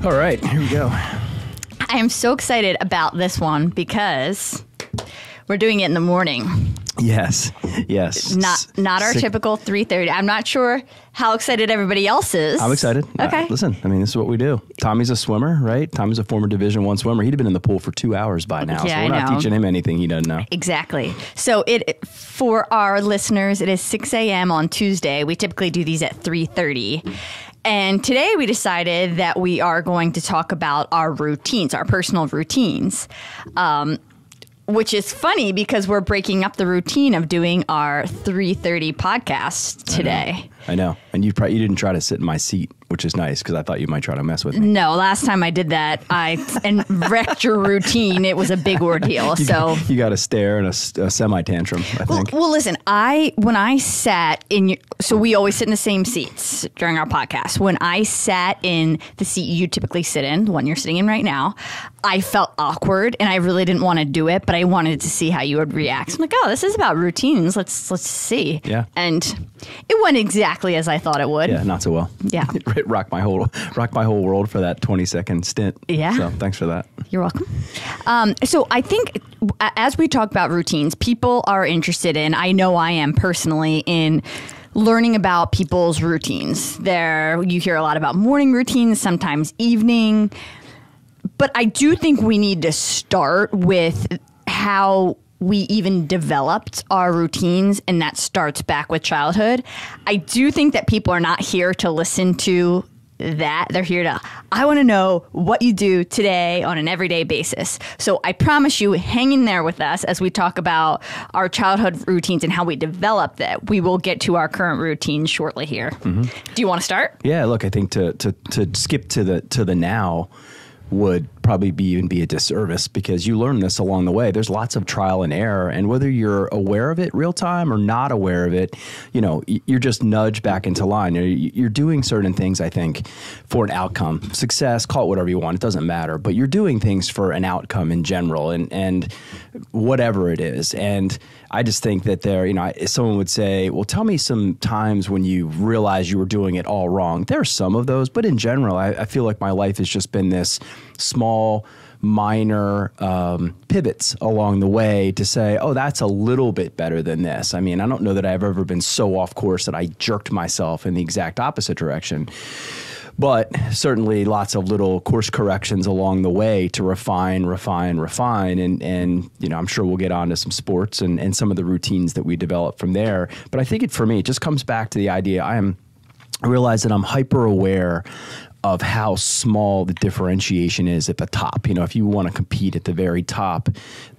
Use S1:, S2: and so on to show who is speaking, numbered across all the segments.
S1: All right, here we go.
S2: I am so excited about this one because we're doing it in the morning.
S1: Yes.
S2: Not our typical 3:30. I'm not sure how excited everybody else is.
S1: I'm excited.
S2: Okay.
S1: Listen, I mean, this is what we do. Tommy's a swimmer, right? Tommy's a former Division I swimmer. He'd have been in the pool for 2 hours by now.
S2: Yeah,
S1: so we're not teaching him anything he doesn't know.
S2: Exactly. So for our listeners, it is 6 a.m. on Tuesday. We typically do these at 3:30. And today we decided that we are going to talk about our routines, our personal routines. Which is funny because we're breaking up the routine of doing our 3:30 podcast today.
S1: I know. And you didn't try to sit in my seat, which is nice because I thought you might try to mess with me.
S2: No, last time I did that, and wrecked your routine. It was a big ordeal.
S1: You got a stare and a semi-tantrum, I think.
S2: Well, listen, when I sat in so we always sit in the same seats during our podcast. When I sat in the seat you typically sit in, the one you're sitting in right now, I felt awkward and I really didn't want to do it, but I wanted to see how you would react. I'm like, oh, this is about routines. Let's see.
S1: Yeah.
S2: And it went exactly as I thought it would.
S1: Yeah, not so well.
S2: Yeah.
S1: It rocked my whole world for that 20-second stint.
S2: Yeah.
S1: So thanks for that.
S2: You're welcome. So I think as we talk about routines, people are interested in, I know I am personally, in learning about people's routines. You hear a lot about morning routines, sometimes evening. But I do think we need to start with how we even developed our routines, and that starts back with childhood. I do think that people are not here to listen to that. They're here to, I want to know what you do today on an everyday basis. So I promise you, hang in there with us as we talk about our childhood routines and how we developed that. We will get to our current routines shortly here. Mm-hmm. Do you want to start?
S1: Yeah, look, I think to skip to the now would probably even be a disservice because you learn this along the way. There's lots of trial and error, and whether you're aware of it real time or not aware of it, you're just nudged back into line. You're doing certain things, I think, for an outcome. Success, call it whatever you want, it doesn't matter, but you're doing things for an outcome in general and whatever it is. And I just think that someone would say, well, tell me some times when you realized you were doing it all wrong. There are some of those, but in general, I feel like my life has just been this small, minor pivots along the way to say, oh, that's a little bit better than this. I mean, I don't know that I've ever been so off course that I jerked myself in the exact opposite direction. But certainly lots of little course corrections along the way to refine. And I'm sure we'll get on to some sports and some of the routines that we develop from there. But I think for me, it just comes back to the idea I realize that I'm hyper aware of how small the differentiation is at the top. If you want to compete at the very top,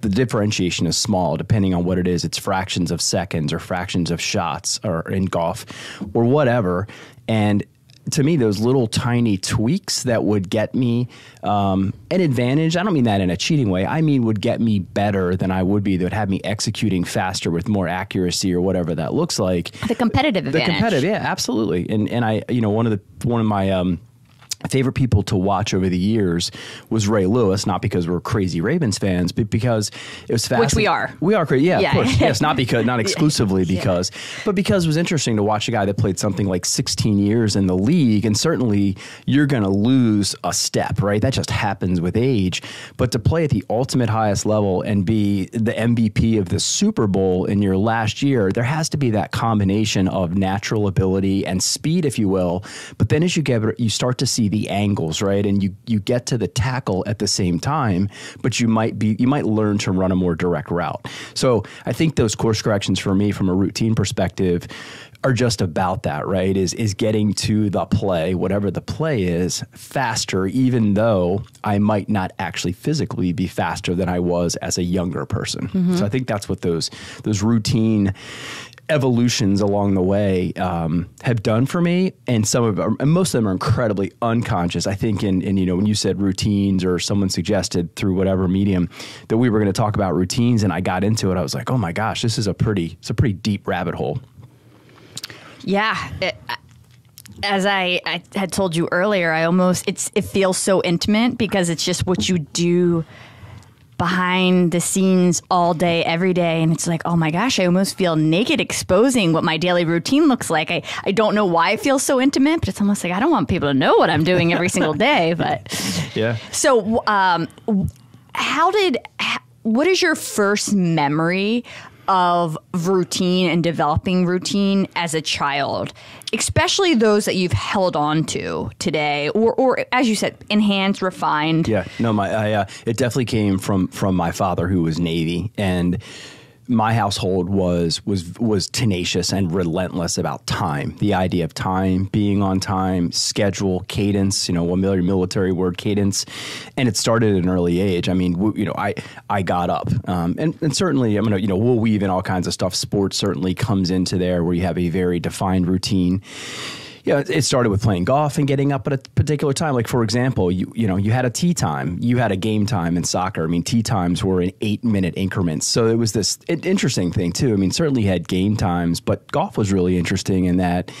S1: the differentiation is small. Depending on what it is, it's fractions of seconds or fractions of shots or in golf or whatever. And to me, those little tiny tweaks that would get me an advantage, I don't mean that in a cheating way, I mean would get me better than I would be, that would have me executing faster with more accuracy or whatever that looks like.
S2: The competitive advantage.
S1: Yeah, absolutely. And I, one of my favorite people to watch over the years was Ray Lewis, not because we're crazy Ravens fans, but because it was fascinating.
S2: Which we are.
S1: We are crazy. Yeah, of course. Yes, not exclusively because, but because it was interesting to watch a guy that played something like 16 years in the league, and certainly you're going to lose a step, right? That just happens with age. But to play at the ultimate highest level and be the MVP of the Super Bowl in your last year, there has to be that combination of natural ability and speed, if you will. But then as you start to see the angles, right? And you get to the tackle at the same time, but you might learn to run a more direct route. So I think those course corrections for me from a routine perspective are just about that, right? Is getting to the play, whatever the play is, faster, even though I might not actually physically be faster than I was as a younger person. Mm-hmm. So I think that's what those routine evolutions along the way have done for me, and most of them are incredibly unconscious. I think in when you said routines, or someone suggested through whatever medium that we were going to talk about routines, and I got into it, I was like, oh my gosh, this is a pretty deep rabbit hole.
S2: Yeah. As I had told you earlier, it feels so intimate because it's just what you do behind the scenes all day, every day. And it's like, oh my gosh, I almost feel naked exposing what my daily routine looks like. I don't know why it feels so intimate, but it's almost like I don't want people to know what I'm doing every single day. But
S1: yeah.
S2: So what is your first memory of routine and developing routine as a child, especially those that you've held on to today, or as you said, enhanced, refined?
S1: Yeah, no, it definitely came from my father, who was Navy, and my household was tenacious and relentless about time. The idea of time, being on time, schedule, cadence, one military word, cadence. And it started at an early age. I mean, I got up, and certainly I'm going to, we'll weave in all kinds of stuff. Sports certainly comes into there, where you have a very defined routine. Yeah, it started with playing golf and getting up at a particular time. Like, for example, you had a tee time, you had a game time in soccer. I mean, tee times were in 8-minute increments. So it was this interesting thing too. I mean, certainly you had game times, but golf was really interesting in that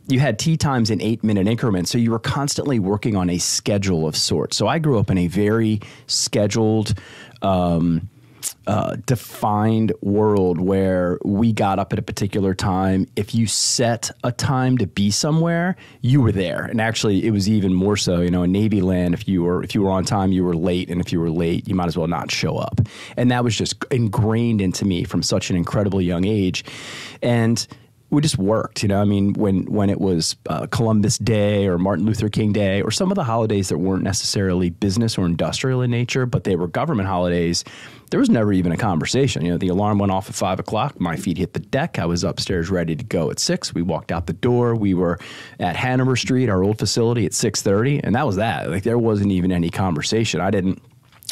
S1: you had tee times in 8-minute increments. So you were constantly working on a schedule of sorts. So I grew up in a very scheduled, defined world where we got up at a particular time. If you set a time to be somewhere, you were there. And actually, it was even more so, in Navy land, if you were on time, you were late. And if you were late, you might as well not show up. And that was just ingrained into me from such an incredibly young age. And we just worked, I mean, when it was Columbus Day or Martin Luther King Day or some of the holidays that weren't necessarily business or industrial in nature, but they were government holidays, there was never even a conversation. The alarm went off at 5 o'clock. My feet hit the deck. I was upstairs ready to go at 6. We walked out the door. We were at Hanover Street, our old facility, at 6:30, and that was that. Like, there wasn't even any conversation. It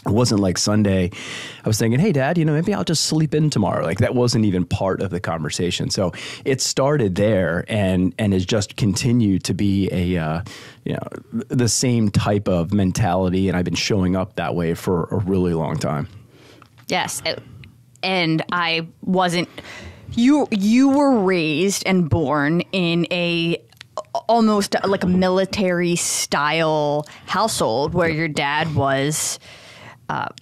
S1: wasn't like Sunday. I was thinking, hey, Dad, maybe I'll just sleep in tomorrow. Like, that wasn't even part of the conversation. So it started there and has just continued to be the same type of mentality. And I've been showing up that way for a really long time.
S2: Yes. And I wasn't, you were raised and born in almost like a military style household where your dad was,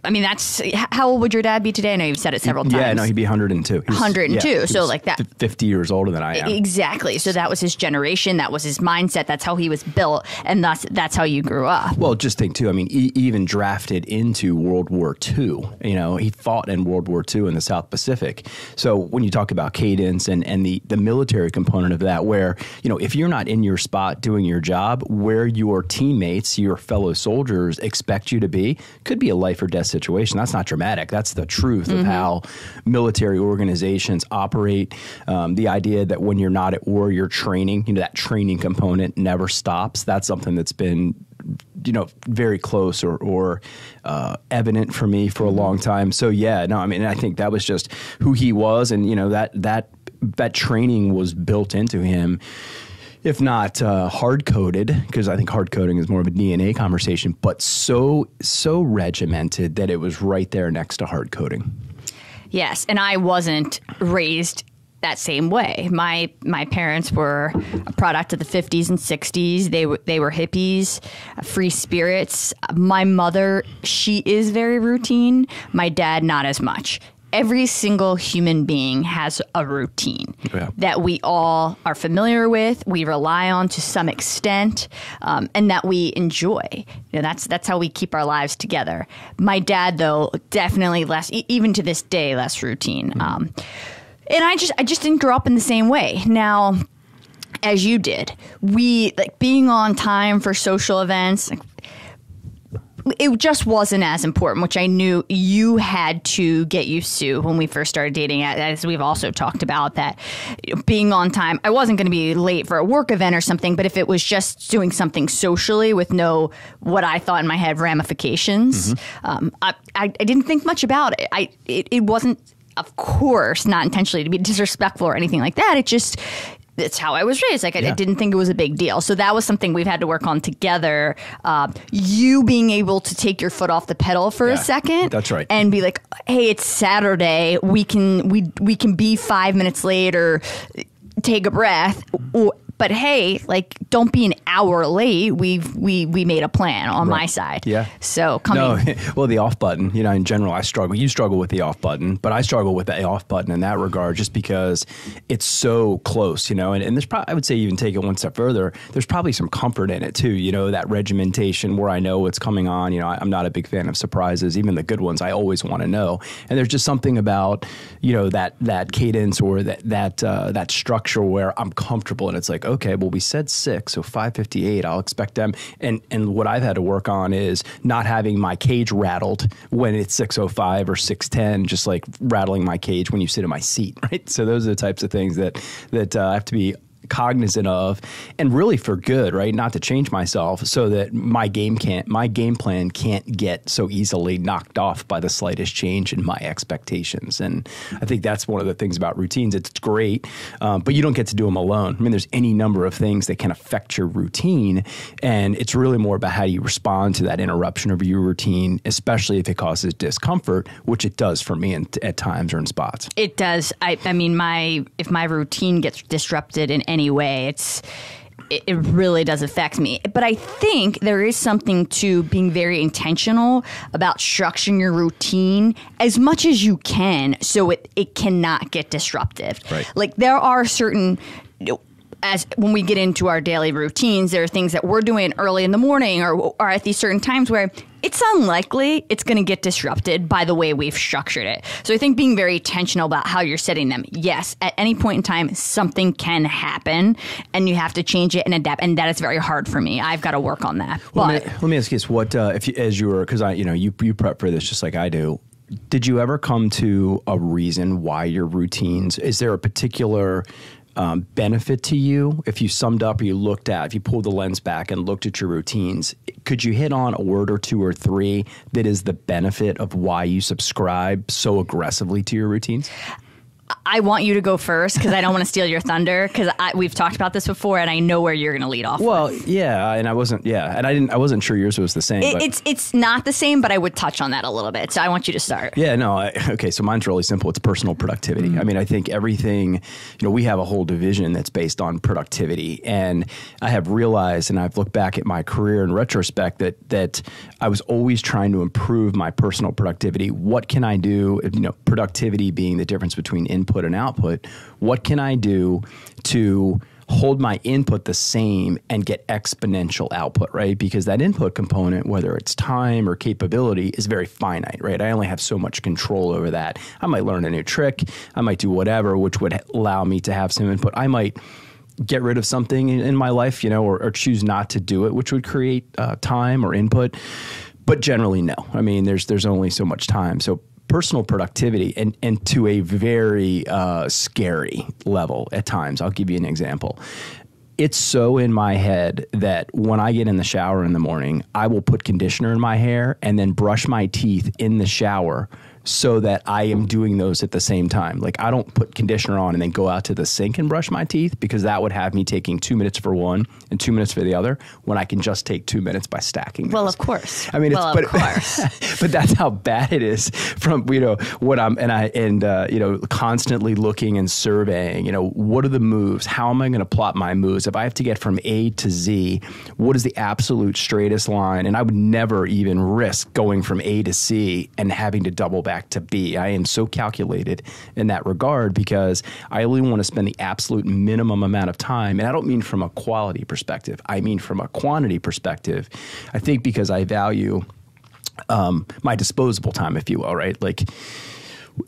S2: that's, how old would your dad be today? I know you've said it several times.
S1: Yeah, no, he'd be 102.
S2: 102. Yeah, so like that.
S1: 50 years older than I am.
S2: Exactly. So that was his generation. That was his mindset. That's how he was built. And that's how you grew up.
S1: Well, just think too, even drafted into World War II. He fought in World War II in the South Pacific. So when you talk about cadence and the military component of that, where, if you're not in your spot doing your job, where your teammates, your fellow soldiers expect you to be, could be a life or death situation. That's not dramatic. That's the truth of how military organizations operate. The idea that when you're not at war, you're training, that training component never stops. That's something that's been, very close or evident for me for a long time. So yeah, no, I think that was just who he was. And, that training was built into him. If not hard-coded, because I think hard-coding is more of a DNA conversation, but so regimented that it was right there next to hard-coding.
S2: Yes, and I wasn't raised that same way. My parents were a product of the 50s and 60s. They were hippies, free spirits. My mother, she is very routine. My dad, not as much. Every single human being has a routine that we all are familiar with, we rely on to some extent, and that we enjoy. That's how we keep our lives together. My dad, though, definitely less, even to this day, less routine. And I just didn't grow up in the same way. Now, as you did, we being on time for social events. It just wasn't as important, which I knew you had to get used to when we first started dating, as we've also talked about, that being on time. I wasn't going to be late for a work event or something, but if it was just doing something socially with no, what I thought in my head, ramifications, I didn't think much about it. It wasn't, of course, not intentionally to be disrespectful or anything like that. It's how I was raised. I didn't think it was a big deal. So that was something we've had to work on together. You being able to take your foot off the pedal for a second.
S1: That's right.
S2: And be like, hey, it's Saturday. We can be 5 minutes late or take a breath. But hey, like, don't be an hour late. We made a plan on my side.
S1: Yeah.
S2: So coming.
S1: No, well, the off button, you know, in general, I struggle. You struggle with the off button, but I struggle with the off button in that regard, just because it's so close, you know. And there's probably, I would say, even take it one step further, there's probably some comfort in it too. You know, that regimentation where I know what's coming on. You know, I'm not a big fan of surprises, even the good ones. I always want to know. And there's just something about, you know, that cadence or that structure where I'm comfortable, and it's like, okay, well, we said 6, so 5:58, I'll expect them. And what I've had to work on is not having my cage rattled when it's 6:05 or 6:10, just like rattling my cage when you sit in my seat, right? So those are the types of things that I have to be cognizant of, and really for good, right? Not to change myself, so that my game plan can't get so easily knocked off by the slightest change in my expectations. And I think that's one of the things about routines. It's great, but you don't get to do them alone. I mean, there's any number of things that can affect your routine, and it's really more about how you respond to that interruption of your routine, especially if it causes discomfort, which it does for me at times or in spots.
S2: It does. I mean, if my routine gets disrupted in any way, it really does affect me. But I think there is something to being very intentional about structuring your routine as much as you can, so it cannot get disruptive.
S1: Right.
S2: Like, there are certain, as when we get into our daily routines, there are things that we're doing early in the morning or at these certain times where it's unlikely it's going to get disrupted by the way we've structured it. So I think being very intentional about how you're setting them. Yes, at any point in time, something can happen and you have to change it and adapt. And that is very hard for me. I've got to work on that.
S1: Well, let me ask you this: what if you, as you were, because you prep for this just like I do. Did you ever come to a reason why your routines? Is there a particular benefit to you? If you summed up or if you pulled the lens back and looked at your routines, could you hit on a word or two or three that is the benefit of why you subscribe so aggressively to your routines?
S2: I want you to go first because I don't want to steal your thunder, because we've talked about this before and I know where you're going to lead off.
S1: Well, yeah, and I wasn't sure yours was the same.
S2: It's not the same, but I would touch on that a little bit. So I want you to start.
S1: Yeah, no, okay. So mine's really simple. It's personal productivity. Mm-hmm. I mean, I think everything. We have a whole division that's based on productivity, and I have realized, and I've looked back at my career in retrospect, that I was always trying to improve my personal productivity. What can I do? Productivity being the difference between input and output. What can I do to hold my input the same and get exponential output, right? Because that input component, whether it's time or capability, is very finite, right? I only have so much control over that. I might learn a new trick. I might do whatever, which would allow me to have some input. I might get rid of something in my life, or choose not to do it, which would create time or input. But generally, no. I mean, there's only so much time. So personal productivity, and to a very scary level at times. I'll give you an example. It's so in my head that when I get in the shower in the morning, I will put conditioner in my hair and then brush my teeth in the shower, so that I am doing those at the same time. Like, I don't put conditioner on and then go out to the sink and brush my teeth, because that would have me taking 2 minutes for one and 2 minutes for the other, when I can just take 2 minutes by stacking those.
S2: Well, of course.
S1: I mean, of course. But that's how bad it is from, what constantly looking and surveying, what are the moves? How am I going to plot my moves? If I have to get from A to Z, what is the absolute straightest line? And I would never even risk going from A to C and having to double back to B. I am so calculated in that regard, because I only want to spend the absolute minimum amount of time. And I don't mean from a quality perspective. I mean from a quantity perspective. I think because I value my disposable time, if you will, right? Like,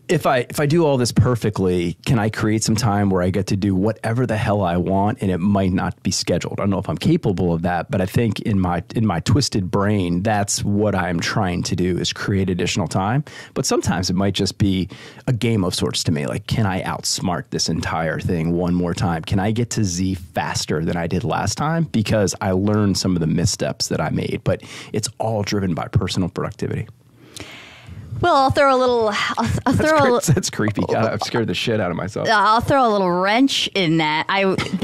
S1: if I do all this perfectly, can I create some time where I get to do whatever the hell I want, and it might not be scheduled? I don't know if I'm capable of that, but I think in my twisted brain, that's what I'm trying to do, is create additional time. But sometimes it might just be a game of sorts to me. Like, can I outsmart this entire thing one more time? Can I get to Z faster than I did last time? Because I learned some of the missteps that I made, but it's all driven by personal productivity.
S2: Well, I'll throw a little.
S1: That's creepy. God, I've scared the shit out of myself.
S2: I'll throw a little wrench in that.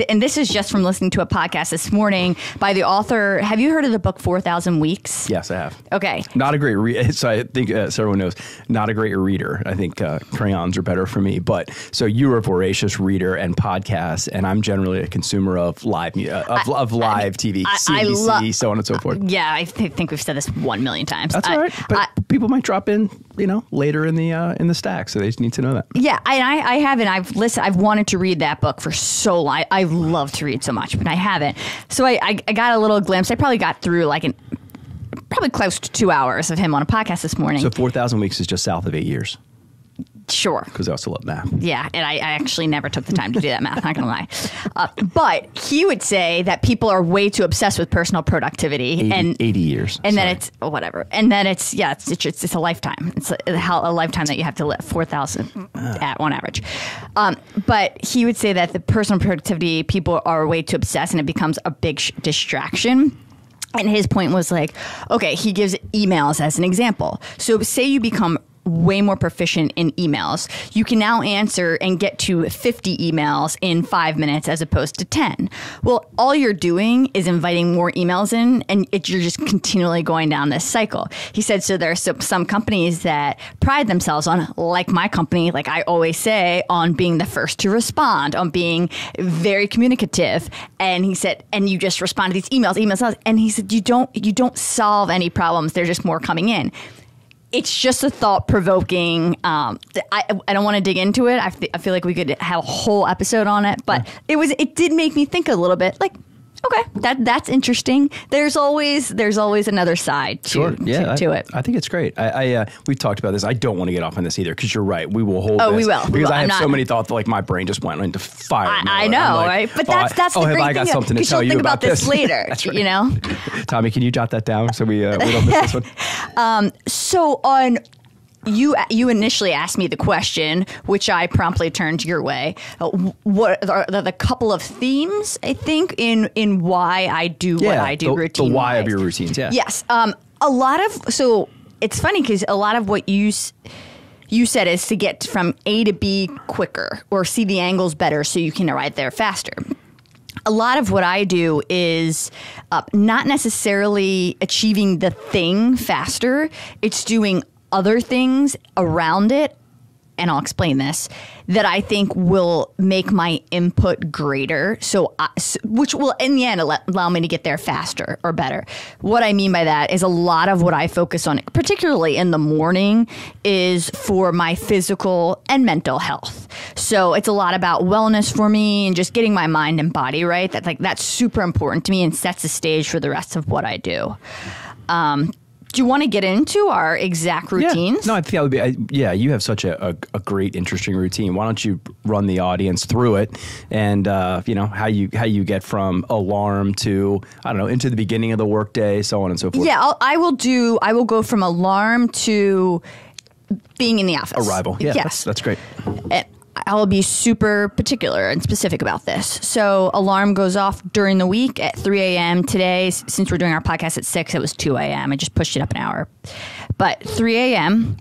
S2: And this is just from listening to a podcast this morning by the author. Have you heard of the book 4,000 Weeks?
S1: Yes, I have.
S2: Okay.
S1: Not a great reader. So I think so everyone knows, not a great reader. I think crayons are better for me. But so you're a voracious reader and podcasts, and I'm generally a consumer of live live TV, CNBC, so on and so forth.
S2: Yeah, I think we've said this 1 million times.
S1: That's all right. But people might drop in, later in the stack, so they just need to know that.
S2: Yeah, I haven't. I've wanted to read that book for so long. I love to read so much, but I haven't. So I got a little glimpse. I probably got through probably close to 2 hours of him on a podcast this morning.
S1: So 4,000 weeks is just south of 8 years.
S2: Sure.
S1: Because I also love math.
S2: Yeah, and I actually never took the time to do that math, not going to lie. But he would say that people are way too obsessed with personal productivity.
S1: 80 years.
S2: And then it's whatever. And then it's a lifetime. It's a lifetime that you have to live, 4,000 at on average. But he would say that the personal productivity, people are way too obsessed and it becomes a big distraction. And his point was okay, he gives emails as an example. So say you become way more proficient in emails. You can now answer and get to 50 emails in 5 minutes as opposed to 10. Well, all you're doing is inviting more emails in, and you're just continually going down this cycle. He said, so there are some companies that pride themselves on, like my company, like I always say, on being the first to respond, on being very communicative. And he said, and you just respond to these emails. And he said, you don't solve any problems. There's just more coming in. It's just a thought-provoking. I don't want to dig into it. I feel like we could have a whole episode on it, but it did make me think a little bit. Okay, that's interesting. There's always another side to it.
S1: I think it's great. We've talked about this. I don't want to get off on this either because you're right. We will hold.
S2: Oh,
S1: this
S2: we will.
S1: Because I have so many thoughts. My brain just went into fire.
S2: I know, right? But that's the great thing.
S1: I got something to tell you about
S2: this later.
S1: That's right. Tommy, can you jot that down so we don't miss this one?
S2: So on. You initially asked me the question, which I promptly turned your way. What are the couple of themes, I think, in why I do what I do routine-wise?
S1: The why of your routines, yeah.
S2: Yes. So it's funny because a lot of what you said is to get from A to B quicker or see the angles better so you can arrive there faster. A lot of what I do is not necessarily achieving the thing faster. It's doing other things around it, and I'll explain this, that I think will make my input greater, which will in the end allow me to get there faster or better. What I mean by that is a lot of what I focus on, particularly in the morning, is for my physical and mental health. So it's a lot about wellness for me and just getting my mind and body right. That's super important to me and sets the stage for the rest of what I do. Do you want to get into our exact routines?
S1: Yeah. No, I think that would be, you have such a great, interesting routine. Why don't you run the audience through it and, how you get from alarm to, into the beginning of the workday, so on and so forth.
S2: Yeah, I will go from alarm to being in the office.
S1: Arrival. Yeah, yes. That's great.
S2: I'll be super particular and specific about this. So alarm goes off during the week at 3 a.m. Today, since we're doing our podcast at 6, it was 2 a.m. I just pushed it up an hour. But 3 a.m.,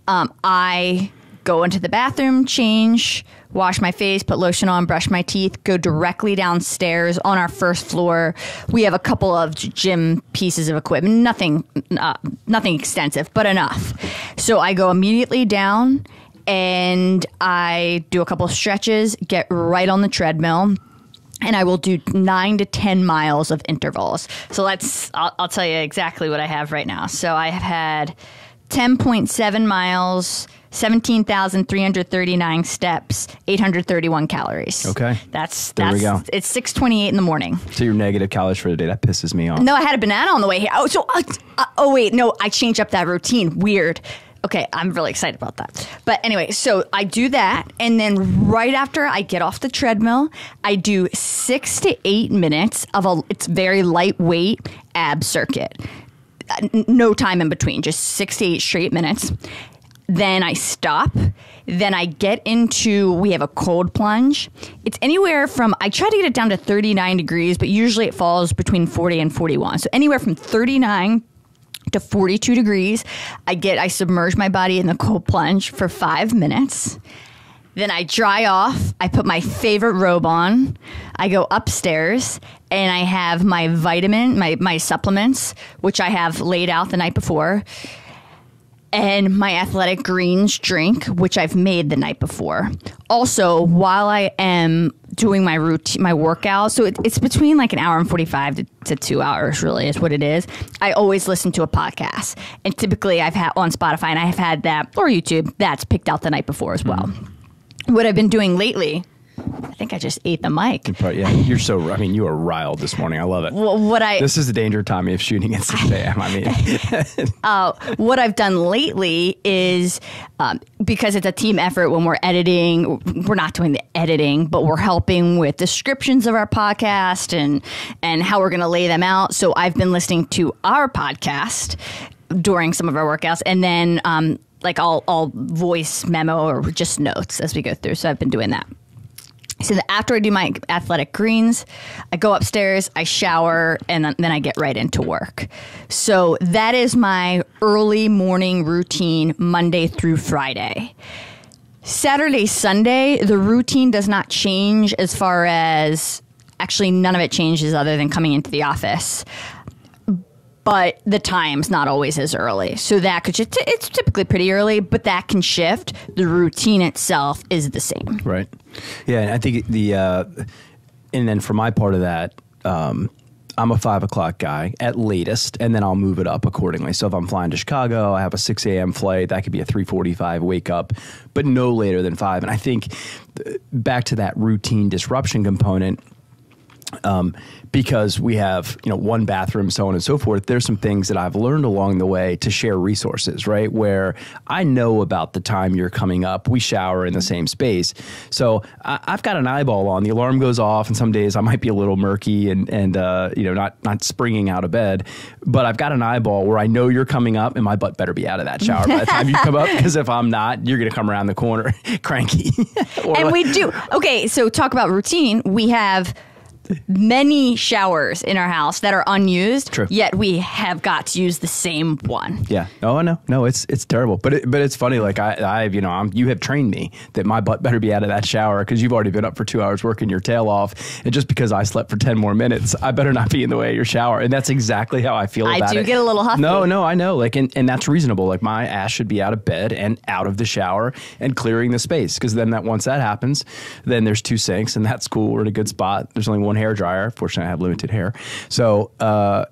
S2: I go into the bathroom, change, wash my face, put lotion on, brush my teeth, go directly downstairs on our first floor. We have a couple of gym pieces of equipment, nothing extensive, but enough. So I go immediately down and I do a couple of stretches, get right on the treadmill, and I will do 9 to 10 miles of intervals. So I'll tell you exactly what I have right now. So I have had 10.7 miles, 17,339 steps, 831 calories.
S1: Okay.
S2: There we go. It's 6:28 in the morning.
S1: So you're negative calories for the day. That pisses me off.
S2: No, I had a banana on the way here. I changed up that routine. Weird. Okay, I'm really excited about that. But anyway, so I do that, and then right after I get off the treadmill, I do 6 to 8 minutes of it's very lightweight ab circuit. No time in between, just 6 to 8 straight minutes. Then I stop. Then I get into, we have a cold plunge. It's anywhere from, I try to get it down to 39 degrees, but usually it falls between 40 and 41. So anywhere from 39 to 42 degrees. I submerge my body in the cold plunge for 5 minutes. Then I dry off. I put my favorite robe on. I go upstairs and I have my my supplements, which I have laid out the night before, and my Athletic Greens drink, which I've made the night before. Also, while I am doing my routine, my workout, so it's between like an hour and 45 to 2 hours, really, is what it is. I always listen to a podcast. And typically I've had on Spotify, and I have had that, or YouTube, that's picked out the night before as well. What I've been doing lately, I think I just ate the mic.
S1: Yeah, you are riled this morning. I love it. This is the danger, Tommy, of shooting at 6 a.m.
S2: What I've done lately is, because it's a team effort when we're editing, we're not doing the editing, but we're helping with descriptions of our podcast and how we're going to lay them out. So I've been listening to our podcast during some of our workouts, and then I'll voice memo or just notes as we go through. So I've been doing that. So after I do my Athletic Greens, I go upstairs, I shower, and then I get right into work. So that is my early morning routine, Monday through Friday. Saturday, Sunday, the routine does not change as far as, actually none of it changes other than coming into the office. But the time's not always as early. So that it's typically pretty early, but that can shift. The routine itself is the same.
S1: Right. Yeah. And I think and then for my part of that, I'm a 5 o'clock guy at latest, and then I'll move it up accordingly. So if I'm flying to Chicago, I have a 6 a.m. flight, that could be a 3:45 wake up, but no later than 5. And I think back to that routine disruption component, because we have, one bathroom, so on and so forth, there's some things that I've learned along the way to share resources, right? Where I know about the time you're coming up. We shower in the same space. So I've got an eyeball on. The alarm goes off, and some days I might be a little murky and not springing out of bed. But I've got an eyeball where I know you're coming up, and my butt better be out of that shower by the time you come up, because if I'm not, you're going to come around the corner cranky.
S2: We do. Okay, so talk about routine. We have many showers in our house that are unused.
S1: True.
S2: Yet we have got to use the same one.
S1: Yeah. Oh no, it's terrible. But it's funny. Like you have trained me that my butt better be out of that shower, because you've already been up for 2 hours working your tail off, and just because I slept for 10 more minutes, I better not be in the way of your shower. And that's exactly how I feel about it.
S2: I do get a little huffy.
S1: No, I know. And that's reasonable. Like, my ass should be out of bed and out of the shower and clearing the space, because then once that happens, then there's 2 sinks, and that's cool. We're in a good spot. There's only one hair dryer. Fortunately, I have limited hair. So,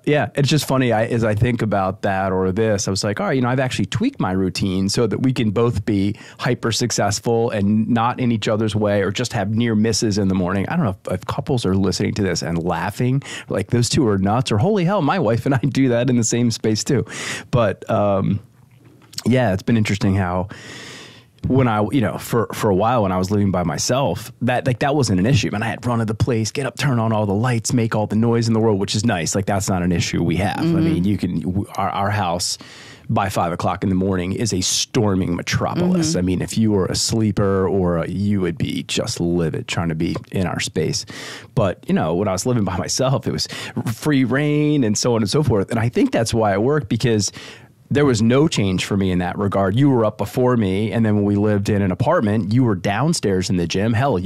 S1: it's just funny. As I think about that or this, I was like, all right, I've actually tweaked my routine so that we can both be hyper successful and not in each other's way, or just have near misses in the morning. I don't know if couples are listening to this and laughing, like those two are nuts, or holy hell, my wife and I do that in the same space too. But, it's been interesting how, when I, for a while when I was living by myself, that wasn't an issue. And I had run to the place, get up, turn on all the lights, make all the noise in the world, which is nice. Like, that's not an issue we have. Mm-hmm. I mean, our house by 5 o'clock in the morning is a storming metropolis. Mm-hmm. I mean, if you were a sleeper you would be just livid trying to be in our space. But, when I was living by myself, it was free reign and so on and so forth. And I think that's why it worked, because there was no change for me in that regard. You were up before me, and then when we lived in an apartment, you were downstairs in the gym. Hell,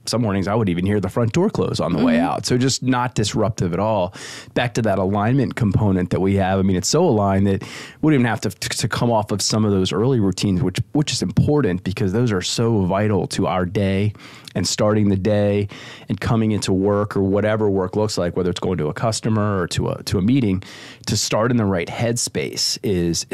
S1: some mornings I would even hear the front door close on the way out. So just not disruptive at all. Back to that alignment component that we have. I mean, it's so aligned that we don't even have to come off of some of those early routines, which is important, because those are so vital to our day and starting the day and coming into work, or whatever work looks like, whether it's going to a customer or to a meeting. To start in the right headspace is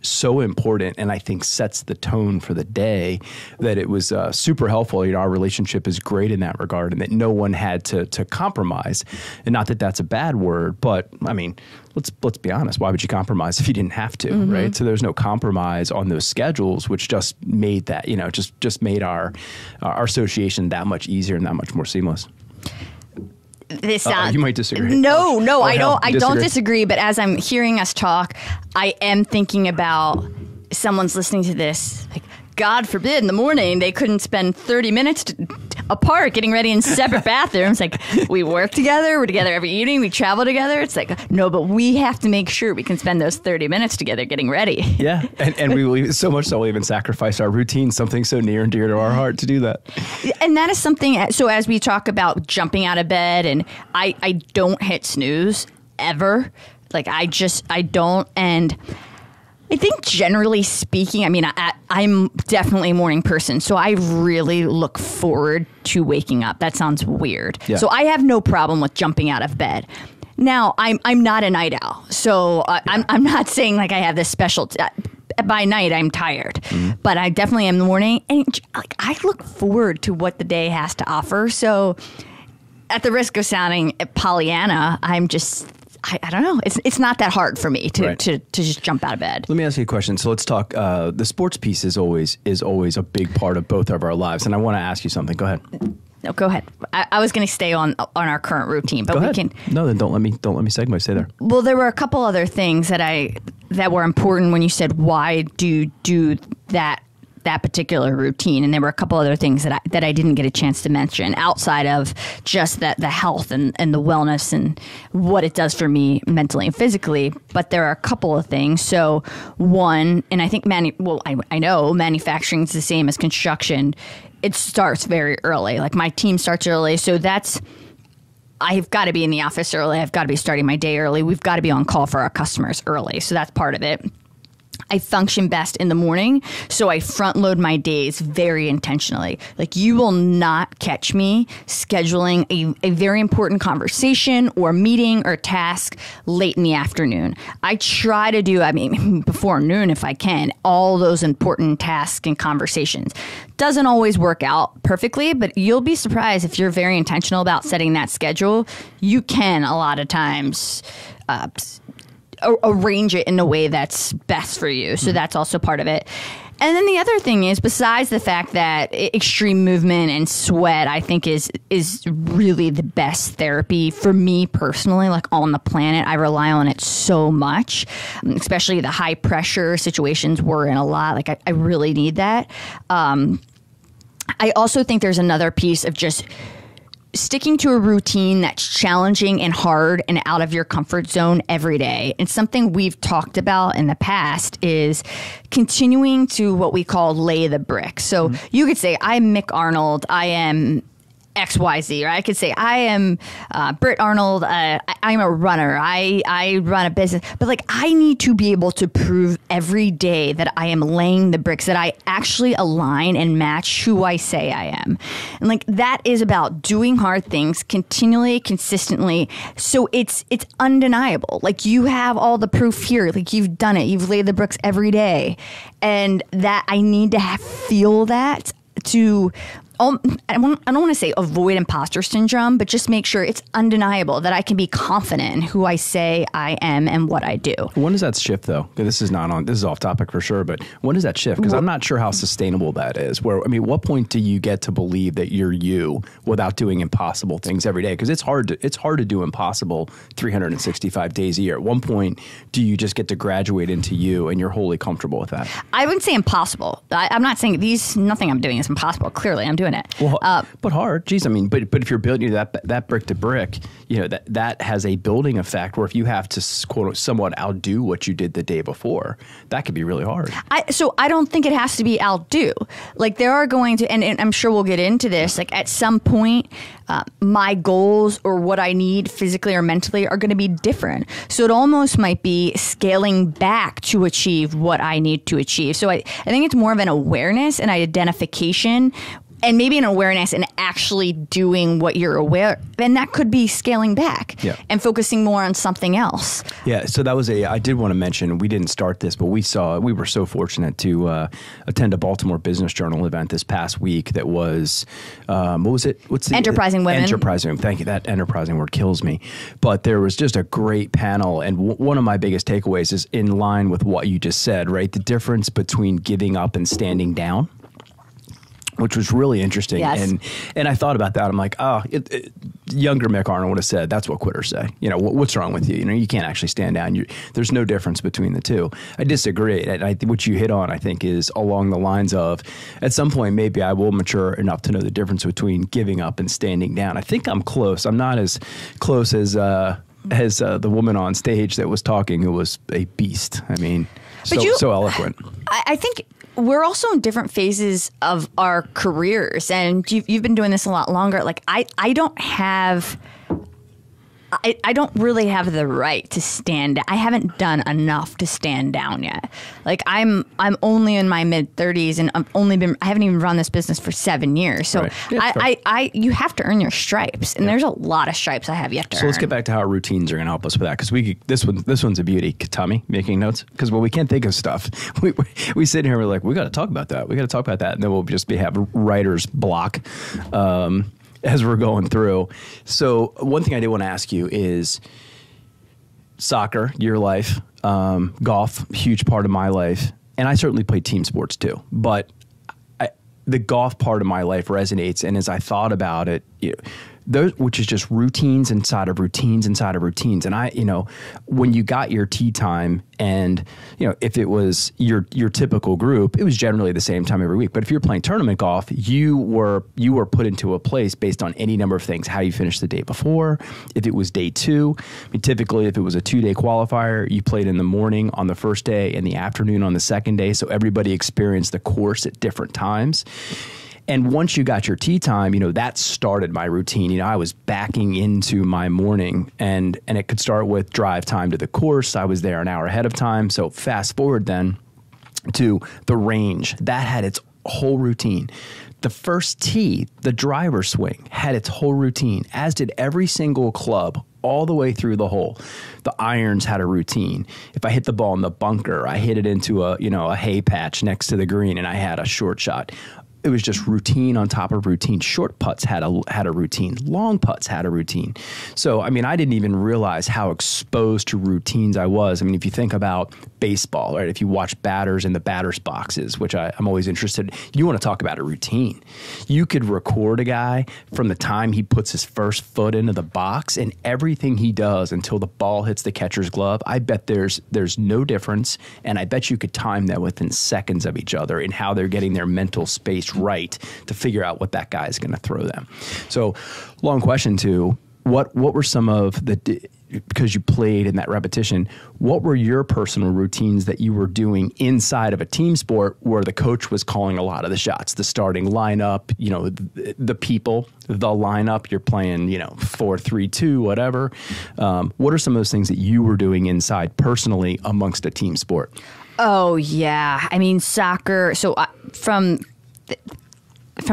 S1: so important, and I think sets the tone for the day, that it was super helpful. Our relationship is great in that regard, and that no one had to compromise. And not that that's a bad word, but I mean, let's be honest. Why would you compromise if you didn't have to, mm-hmm. right? So there's no compromise on those schedules, which just made that, just made our association that much easier and that much more seamless. You might disagree.
S2: No, I don't disagree. But as I'm hearing us talk, I am thinking about someone's listening to this, like, God forbid in the morning they couldn't spend 30 minutes apart, getting ready in separate bathrooms. Like, we work together, we're together every evening, we travel together. It's like, no, but we have to make sure we can spend those 30 minutes together getting ready.
S1: Yeah, and we will, so much so we'll even sacrifice our routine, something so near and dear to our heart, to do that.
S2: And that is something, so as we talk about jumping out of bed, and I don't hit snooze ever. Like, I don't. And I think generally speaking, I mean, I'm definitely a morning person, so I really look forward to waking up. That sounds weird. Yeah. So I have no problem with jumping out of bed. Now, I'm not a night owl, so I'm not saying like I have this special. By night, I'm tired, but I definitely am in the morning, and like I look forward to what the day has to offer. So, at the risk of sounding Pollyanna, I'm just. I don't know. It's not that hard for me to just jump out of bed. Let
S1: me ask you a question. So let's talk. The sports piece is always a big part of both of our lives, and I want to ask you something. Go ahead.
S2: No, go ahead. I was going to stay on our current routine, but we can.
S1: No, then don't let me segue. Stay there.
S2: Well, there were a couple other things that were important when you said why do you do that particular routine, and there were a couple other things that I didn't get a chance to mention outside of just the health and the wellness and what it does for me mentally and physically. But there are a couple of things. So one, and I think I know manufacturing is the same as construction. It starts very early. Like, my team starts early, so I've got to be in the office early. I've got to be starting my day early. We've got to be on call for our customers early. So that's part of it. I function best in the morning, so I front load my days very intentionally. Like, you will not catch me scheduling a very important conversation or meeting or task late in the afternoon. I try to do, before noon if I can, all those important tasks and conversations. Doesn't always work out perfectly, but you'll be surprised if you're very intentional about setting that schedule. You can a lot of times arrange it in a way that's best for you. So that's also part of it. And then the other thing is, besides the fact that extreme movement and sweat, I think is really the best therapy for me personally, like on the planet. I rely on it so much, especially the high pressure situations we're in a lot. Like, I really need that. I also think there's another piece of just sticking to a routine that's challenging and hard and out of your comfort zone every day. And something we've talked about in the past is continuing to what we call lay the brick. So you could say, I'm Mick Arnold, I am XYZ, or I could say, I am Britt Arnold, I'm a runner, I run a business. But like, I need to be able to prove every day that I am laying the bricks, that I actually align and match who I say I am. And like, that is about doing hard things continually, consistently. So it's undeniable. Like, you have all the proof here. Like, you've done it. You've laid the bricks every day. And that I need to feel that to... I don't want to say avoid imposter syndrome, but just make sure it's undeniable that I can be confident in who I say I am and what I do.
S1: When does that shift, though? This is off topic for sure, but when does that shift? Because I'm not sure how sustainable that is. What point do you get to believe that you're you without doing impossible things every day? Because it's hard to do impossible 365 days a year. At one point, do you just get to graduate into you and you're wholly comfortable with that?
S2: I wouldn't say impossible. I'm not saying nothing I'm doing is impossible. Clearly, I'm doing it.
S1: Well, but hard. Geez, but if you're building that brick to brick, that has a building effect where if you have to quote somewhat outdo what you did the day before, that could be really hard.
S2: So I don't think it has to be outdo. Like, there are going to, and I'm sure we'll get into this, like at some point, my goals or what I need physically or mentally are going to be different. So it almost might be scaling back to achieve what I need to achieve. So I think it's more of an awareness and identification, and maybe an awareness and actually doing what you're aware. And that could be scaling back and focusing more on something else.
S1: Yeah. So that was I did want to mention, we didn't start this, but we were so fortunate to attend a Baltimore Business Journal event this past week that was, what was it?
S2: Enterprising Women.
S1: Enterprising Women. Thank you. That enterprising word kills me. But there was just a great panel. And one of my biggest takeaways is in line with what you just said, right? The difference between giving up and standing down, which was really interesting.
S2: Yes.
S1: And I thought about that. I'm like, younger Mick Arnold would have said, that's what quitters say. You know, what's wrong with you? You know, you can't actually stand down. There's no difference between the two. I disagree. And what you hit on, I think, is along the lines of, at some point, maybe I will mature enough to know the difference between giving up and standing down. I think I'm close. I'm not as close as the woman on stage that was talking, who was a beast. I mean, so eloquent.
S2: I think we're also in different phases of our careers, and you've been doing this a lot longer. Like I don't really have the right to stand. I haven't done enough to stand down yet. Like I'm only in my mid-30s, and I haven't even run this business for 7 years. So right. Yeah, you have to earn your stripes, and there's a lot of stripes I have yet to earn.
S1: So let's get back to how routines are going to help us with that, because this one's a beauty. Tommy, making notes, because when we can't think of stuff, we sit here and we're like, we got to talk about that. We got to talk about that, and then we'll just have writer's block. As we're going through. So one thing I did want to ask you is soccer, your life, golf, huge part of my life. And I certainly play team sports too. But the golf part of my life resonates. And as I thought about it, which is just routines inside of routines inside of routines. And when you got your tee time, and if it was your typical group, it was generally the same time every week. But if you're playing tournament golf, you were put into a place based on any number of things: how you finished the day before, if it was day two. I mean, typically, if it was a 2-day qualifier, you played in the morning on the first day and the afternoon on the second day. So everybody experienced the course at different times. And once you got your tee time, that started my routine. I was backing into my morning, and it could start with drive time to the course. I was there an hour ahead of time. So fast forward then to the range. That had its whole routine. The first tee, the driver swing, had its whole routine, as did every single club all the way through the hole. The irons had a routine. If I hit the ball in the bunker, I hit it into a hay patch next to the green, and I had a short shot. It was just routine on top of routine. Short putts had a routine. Long putts had a routine. So, I mean, I didn't even realize how exposed to routines I was. I mean, if you think about baseball, right? If you watch batters in the batter's boxes, which I'm always interested in, you want to talk about a routine. You could record a guy from the time he puts his first foot into the box and everything he does until the ball hits the catcher's glove. I bet there's no difference, and I bet you could time that within seconds of each other in how they're getting their mental space right to figure out what that guy is going to throw them. So, long question to what were some of the, because you played in that repetition, what were your personal routines that you were doing inside of a team sport where the coach was calling a lot of the shots, the starting lineup, the people, the lineup, you're playing, 4-3-2, whatever. What are some of those things that you were doing inside personally amongst a team sport?
S2: Oh, yeah. I mean, soccer. So from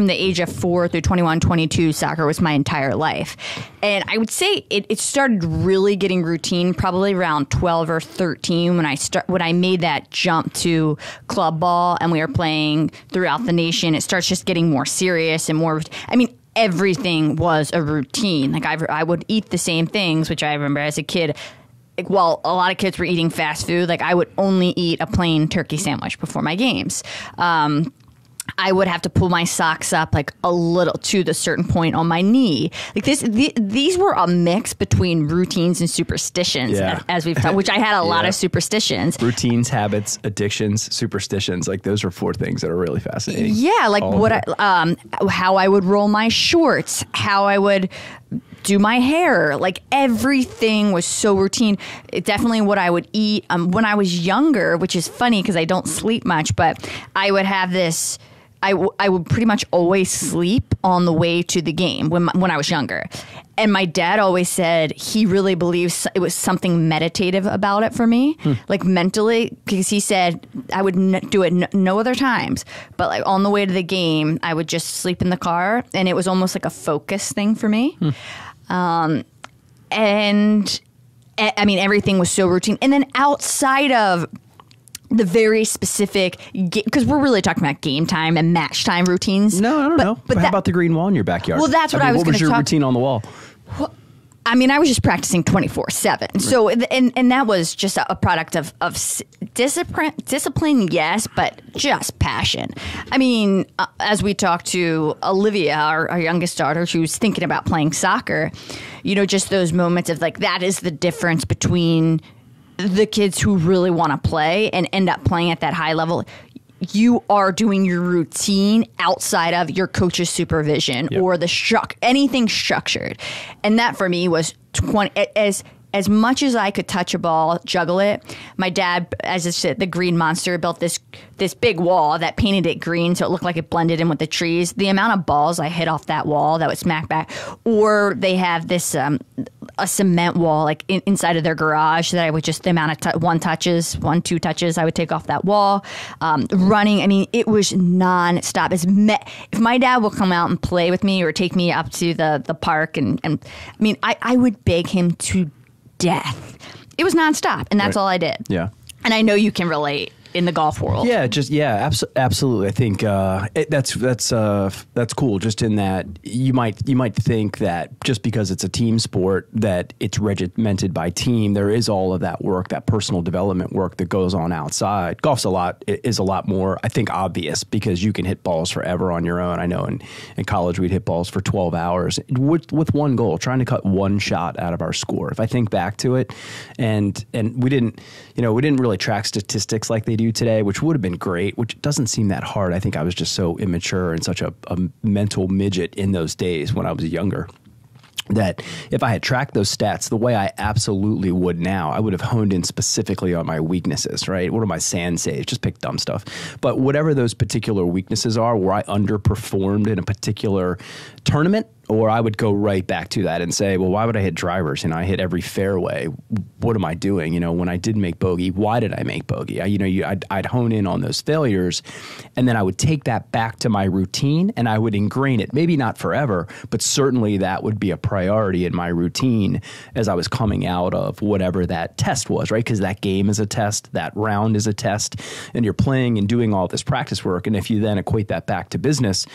S2: the age of 4 through 21, 22, soccer was my entire life. And I would say it started really getting routine probably around 12 or 13 when I made that jump to club ball and we were playing throughout the nation. It starts just getting more serious and more, I mean, everything was a routine. Like I would eat the same things, which I remember as a kid. While a lot of kids were eating fast food, like I would only eat a plain turkey sandwich before my games. I would have to pull my socks up like a little to the certain point on my knee. Like these were a mix between routines and superstitions, as we've talked, which I had a lot of superstitions. Routines, habits, addictions, superstitions. Like those are 4 things that are really fascinating. Yeah, like how I would roll my shorts, how I would do my hair, like everything was so routine. Definitely what I would eat when I was younger, which is funny because I don't sleep much, but I would have this. I would pretty much always sleep on the way to the game when I was younger. And my dad always said he really believes it was something meditative about it for me, like mentally, because he said I would do it no other times. But like on the way to the game, I would just sleep in the car, and it was almost like a focus thing for me. And I mean, everything was so routine. And then outside of the very specific, because we're really talking about game time and match time routines. No, I don't know. But how about the green wall in your backyard? Well, that's what I was going to talk. What was your routine on the wall? I mean, I was just practicing 24/7. Right. So, and that was just a product of discipline, yes, but just passion. I mean, as we talked to Olivia, our youngest daughter, she was thinking about playing soccer, you know, just those moments of like, that is the difference between the kids who really want to play and end up playing at that high level. You are doing your routine outside of your coach's supervision or anything structured. And that for me was as much as I could touch a ball, juggle it. My dad, as I said, the Green Monster, built this big wall that painted it green so it looked like it blended in with the trees. The amount of balls I hit off that wall that would smack back. Or they have this a cement wall like inside of their garage that I would just, the amount of 2 touches I would take off that wall. Running, I mean, it was nonstop. If my dad would come out and play with me or take me up to the park and I mean, I would beg him to death. It was nonstop, and that's all I did.
S1: Yeah.
S2: And I know you can relate in the golf world.
S1: Yeah, absolutely. I think that's cool. Just in that you might think that just because it's a team sport that it's regimented by team. There is all of that work, that personal development work that goes on outside. Golf's is a lot more, I think, obvious because you can hit balls forever on your own. I know in college we'd hit balls for 12 hours with one goal, trying to cut one shot out of our score. If I think back to it, and we didn't really track statistics like they do today, which would have been great, which doesn't seem that hard. I think I was just so immature and such a mental midget in those days when I was younger that if I had tracked those stats the way I absolutely would now, I would have honed in specifically on my weaknesses, right? What are my sand saves? Just pick dumb stuff. But whatever those particular weaknesses are, where I underperformed in a particular tournament, or I would go right back to that and say, well, why would I hit drivers? I hit every fairway. What am I doing? When I did make bogey, why did I make bogey? I'd hone in on those failures, and then I would take that back to my routine and I would ingrain it. Maybe not forever, but certainly that would be a priority in my routine as I was coming out of whatever that test was, right? Because that game is a test, that round is a test, and you're playing and doing all this practice work. And if you then equate that back to business,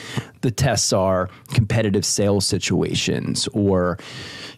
S1: the tests are competitive sales situations or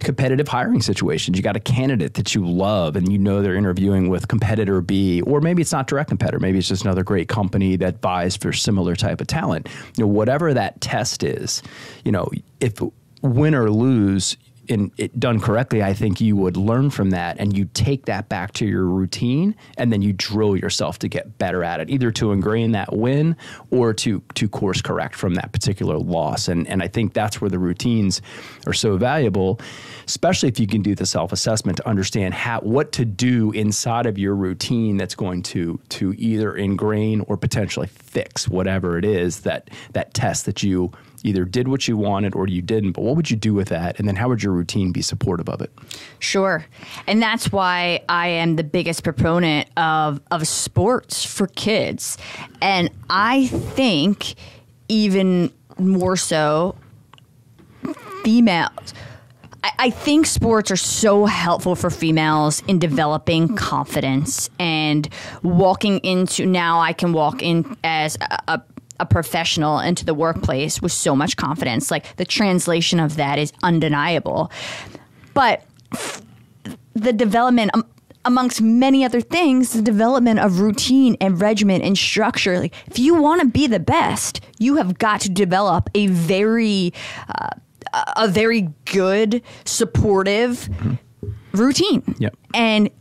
S1: competitive hiring situations. You got a candidate that you love and they're interviewing with competitor B, or maybe it's not direct competitor. Maybe it's just another great company that buys for similar type of talent. Whatever that test is, if win or lose, and it done correctly, I think you would learn from that and you take that back to your routine and then you drill yourself to get better at it, either to ingrain that win or to course correct from that particular loss. And I think that's where the routines are so valuable, especially if you can do the self-assessment to understand what to do inside of your routine that's going to either ingrain or potentially fix whatever it is that test that you either did what you wanted or you didn't, but what would you do with that? And then how would your routine be supportive of it?
S2: Sure. And that's why I am the biggest proponent of sports for kids. And I think even more so females. I think sports are so helpful for females in developing confidence and walking into, now I can walk in as a professional into the workplace with so much confidence. Like the translation of that is undeniable. But the development, amongst many other things, the development of routine and regimen and structure. Like if you want to be the best, you have got to develop a very good, supportive routine.
S1: Yep.
S2: And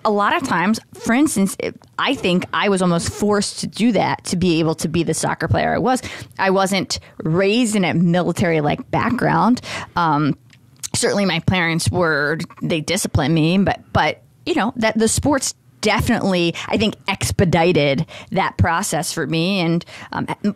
S2: a lot of times, for instance, I think I was almost forced to do that to be able to be the soccer player I was. I wasn't raised in a military-like background. Certainly my parents they disciplined me, but that the sports definitely, I think, expedited that process for me and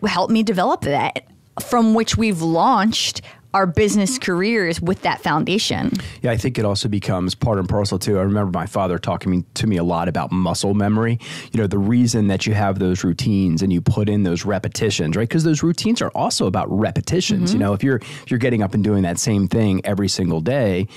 S2: helped me develop that, from which we've launched our business careers with that foundation.
S1: Yeah, I think it also becomes part and parcel too. I remember my father talking to me a lot about muscle memory. The reason that you have those routines and you put in those repetitions, right? Because those routines are also about repetitions. Mm-hmm. If you're getting up and doing that same thing every single day,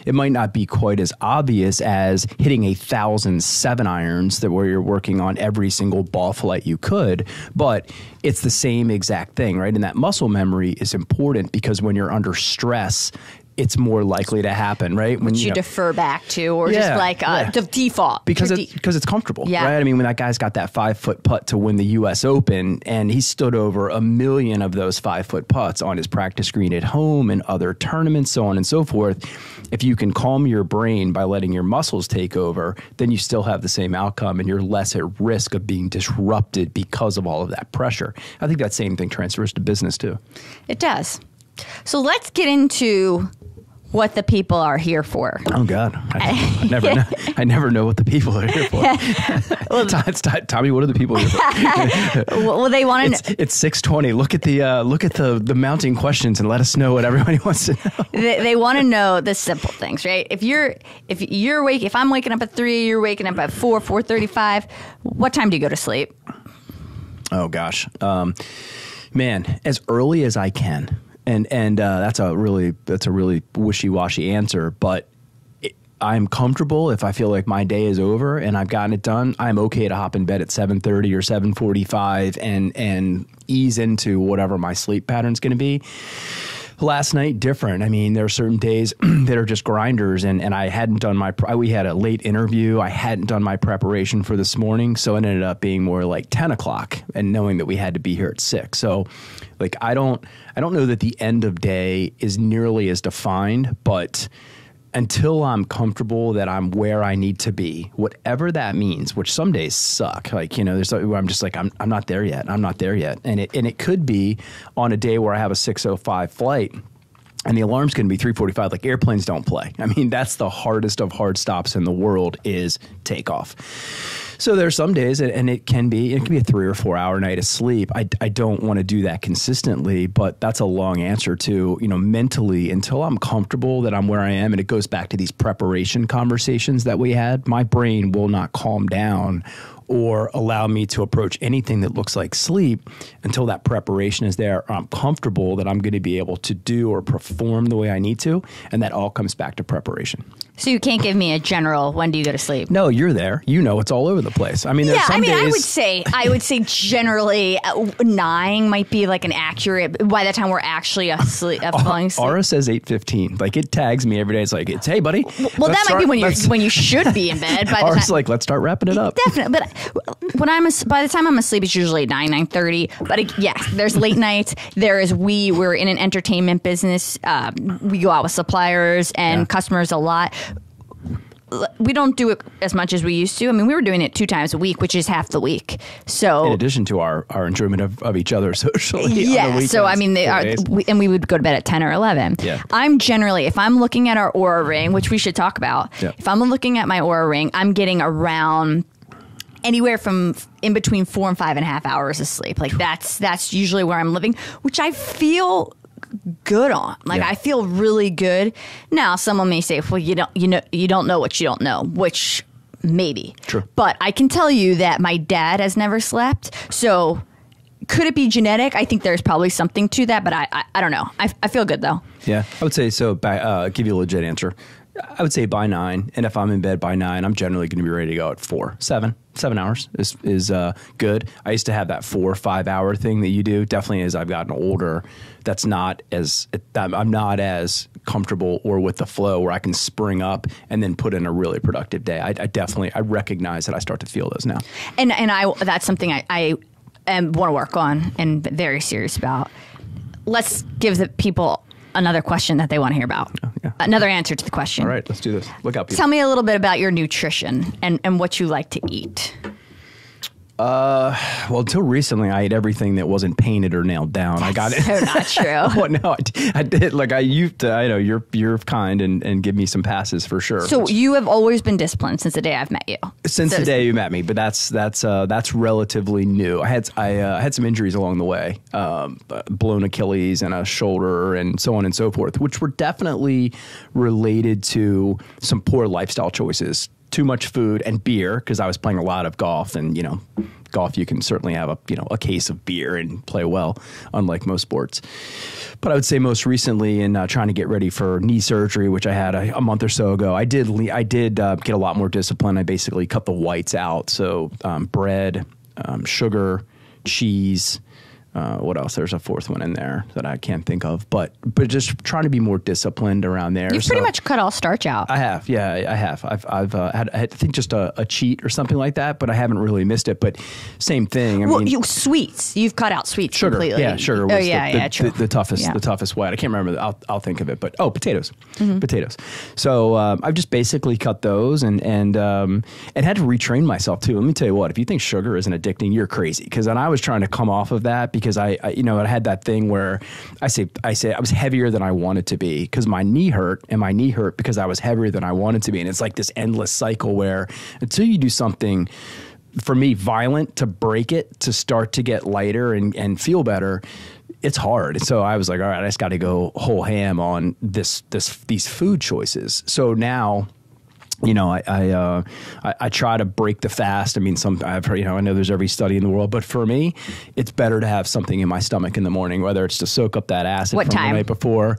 S1: it might not be quite as obvious as hitting 1,000 7-irons where you're working on every single ball flight you could, but it's the same exact thing, right? And that muscle memory is important because when you're under stress, it's more likely to happen, right?
S2: When you defer back to, or just like the default.
S1: Because it's comfortable, right? I mean, when that guy's got that 5-foot putt to win the U.S. Open, and he stood over 1 million of those 5-foot putts on his practice green at home and other tournaments, so on and so forth. If you can calm your brain by letting your muscles take over, then you still have the same outcome, and you're less at risk of being disrupted because of all of that pressure. I think that same thing transfers to business too. It
S2: does. So let's get into what the people are here for.
S1: Oh God, I never know what the people are here for. Well, Tommy, what are the people here for?
S2: Well, they want to.
S1: It's 6:20. Look at the mounting questions and let us know what everybody wants to know.
S2: They want to know the simple things, right? If I'm waking up at 3, you're waking up at 4, 4:35. What time do you go to sleep?
S1: Oh gosh, man, as early as I can. And that's a really wishy-washy answer, but I'm comfortable if I feel like my day is over and I've gotten it done. I'm okay to hop in bed at 7:30 or 7:45 and ease into whatever my sleep pattern's going to be. Last night, different. I mean, there are certain days that are just grinders, and I hadn't done we had a late interview. I hadn't done my preparation for this morning, so it ended up being more like 10 o'clock and knowing that we had to be here at 6. So like, I don't know that the end of day is nearly as defined, but until I'm comfortable that I'm where I need to be, whatever that means, which some days suck. Like, there's where I'm just like, I'm not there yet. I'm not there yet. And it could be on a day where I have a 6:05 flight and the alarm's going to be 3:45. Like, airplanes don't play. I mean, that's the hardest of hard stops in the world is takeoff. So there are some days, and it can be a 3 or 4 hour night of sleep. I don't want to do that consistently, but that's a long answer to, mentally, until I'm comfortable that I'm where I am. And it goes back to these preparation conversations that we had. My brain will not calm down or allow me to approach anything that looks like sleep until that preparation is there, or I'm comfortable that I'm going to be able to do or perform the way I need to. And that all comes back to preparation.
S2: So you can't give me a general, when do you go to sleep?
S1: No, you're there. It's all over the place. I mean, there's some days.
S2: I would say generally 9 might be like an accurate, by the time we're actually falling asleep.
S1: Aura says 8:15. Like, it tags me every day. It's like, hey, buddy.
S2: Well, that might be when you should be in bed.
S1: Aura's like, let's start wrapping it up.
S2: Definitely. But by the time I'm asleep, it's usually 9:30. But yes, there's late nights. We're in an entertainment business. We go out with suppliers and customers a lot. We don't do it as much as we used to. I mean, we were doing it 2 times a week, which is half the week. So, in
S1: addition to our enjoyment of each other socially.
S2: Yeah. So, I mean, we would go to bed at 10 or 11. Yeah. I'm generally, if I'm looking at our Aura ring, which we should talk about, if I'm looking at my Aura ring, I'm getting around anywhere from in between 4 and 5.5 hours of sleep. Like, that's usually where I'm living, which I feel good on. Like, I feel really good. Now, someone may say, well, you don't know what you don't know, which maybe.
S1: True.
S2: But I can tell you that my dad has never slept. So could it be genetic? I think there's probably something to that, but I don't know. I feel good though.
S1: Yeah, I would say so. Give you a legit answer. I would say by 9, and if I'm in bed by 9, I'm generally going to be ready to go at 4. 7 hours is good. I used to have that 4 or 5 hour thing that you do. Definitely, as I've gotten older, I'm not as comfortable or with the flow where I can spring up and then put in a really productive day. I recognize that I start to feel those now.
S2: And that's something I want to work on and very serious about. Let's give the people another question that they want to hear about. Oh, yeah. Another answer to the question.
S1: All right, let's do this. Look out, people.
S2: Tell me a little bit about your nutrition and what you like to eat.
S1: Well, until recently, I ate everything that wasn't painted or nailed down. I got it.
S2: So not true.
S1: Well, no, I did. Like, I know you're kind and give me some passes for sure.
S2: So you have always been disciplined since the day I've met you.
S1: Since the day you met me, but that's relatively new. I had some injuries along the way, blown Achilles and a shoulder and so on and so forth, which were definitely related to some poor lifestyle choices. Too much food and beer, because I was playing a lot of golf, and golf, you can certainly have a case of beer and play well, unlike most sports. But I would say most recently in trying to get ready for knee surgery, which I had a month or so ago, I did get a lot more discipline. I basically cut the whites out, so bread, sugar, cheese, What else? There's a fourth one in there that I can't think of, but just trying to be more disciplined around there.
S2: You've pretty much cut all starch out.
S1: I have, yeah, I have. I've had, I think just a cheat or something like that, but I haven't really missed it. But same thing. I mean,
S2: sweets. You've cut out sweets
S1: sugar,
S2: completely.
S1: yeah, sugar was
S2: true.
S1: the toughest way. I can't remember. I'll think of it. But potatoes, potatoes. So I've just basically cut those and had to retrain myself too. Let me tell you what. If you think sugar isn't addicting, you're crazy. Because then I was trying to come off of that because I had that thing where I say I was heavier than I wanted to be because my knee hurt, and my knee hurt because I was heavier than I wanted to be, and it's like this endless cycle where until you do something, for me, violent to break it, to start to get lighter and feel better, it's hard. So I was like, all right, I just got to go whole ham on these food choices. So now, I try to break the fast. I mean, I've heard, I know there's every study in the world, but for me, it's better to have something in my stomach in the morning, whether it's to soak up that acid from the night before.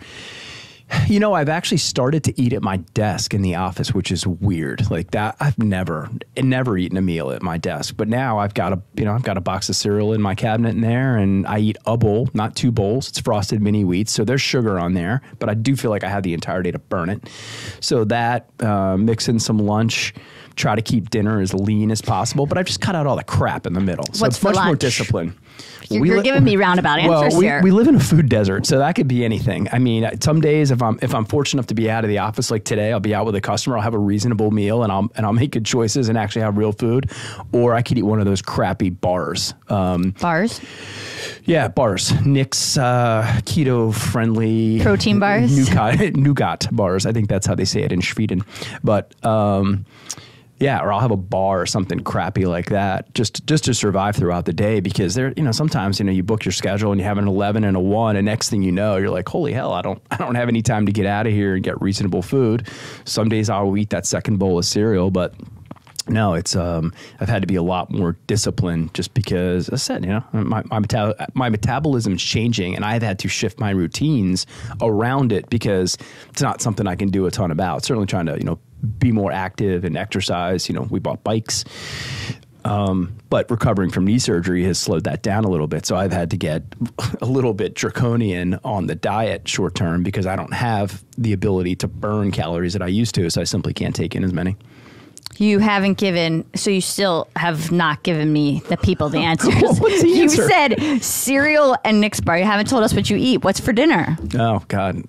S1: I've actually started to eat at my desk in the office, which is weird. Like that, I've never eaten a meal at my desk. But now I've got a box of cereal in my cabinet in there, and I eat a bowl, not 2 bowls. It's frosted mini wheats, so there's sugar on there. But I do feel like I have the entire day to burn it. So that mix in some lunch. Try to keep dinner as lean as possible, but I've just cut out all the crap in the middle. So
S2: What's
S1: it's much
S2: for
S1: more
S2: lunch?
S1: discipline.
S2: You're giving me roundabout answers here.
S1: We live in a food desert, so that could be anything. I mean, some days if I'm fortunate enough to be out of the office, like today, I'll be out with a customer. I'll have a reasonable meal, and I'll make good choices and actually have real food. Or I could eat one of those crappy bars.
S2: Bars?
S1: Yeah, bars. Nick's keto-friendly
S2: protein bars.
S1: Nougat bars. I think that's how they say it in Sweden. But yeah, or I'll have a bar or something crappy like that just to survive throughout the day, because sometimes you book your schedule and you have an 11 and a 1, and next thing you know, you're like, holy hell, I don't have any time to get out of here and get reasonable food. Some days I'll eat that second bowl of cereal, but no, it's I've had to be a lot more disciplined just because, as I said, my metabolism's changing, and I've had to shift my routines around it because it's not something I can do a ton about. Certainly trying to be more active and exercise. We bought bikes, but recovering from knee surgery has slowed that down a little bit. So I've had to get a little bit draconian on the diet short term because I don't have the ability to burn calories that I used to. So I simply can't take in as many.
S2: You still have not given me the answers.
S1: What's the answer?
S2: You said cereal and Nick's bar. You haven't told us what you eat. What's for dinner?
S1: Oh, God.